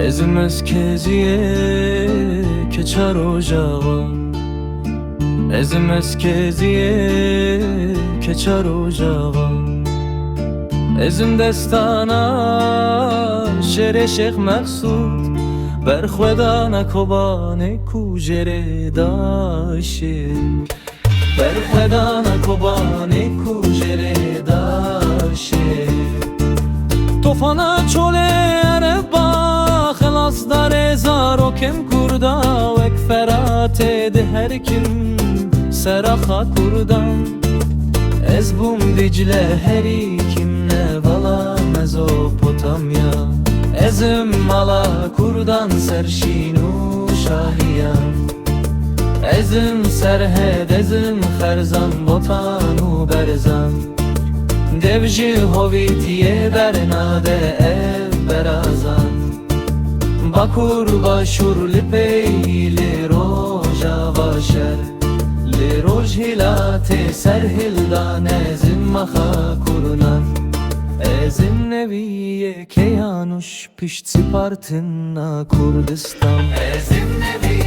ezim eskeziye keçer ocağa, ezim eskeziye keçer ocağa, ezim destana şere Şeyh Meksud برخودا نکوبانه کوجره داشه برخودا نکوبانه کوجره داشه توفانا چوله عربا خلاص دار زارو کم کردا و اکفرات ده هر کم سرخا کردان از بوم دجله هری کم نوالا مزوپوتامیا ezim mala kurdan serşinu şahiyan ezim serhed ezim xerzan botanu berzan devji hovitiye bernade ev berazan bakur başur lipeyli roja vaşer li roj hilate serhildan ezim maha kurnan ezim neviye keyanuş pişt sipartına Kurdistan ezim neviye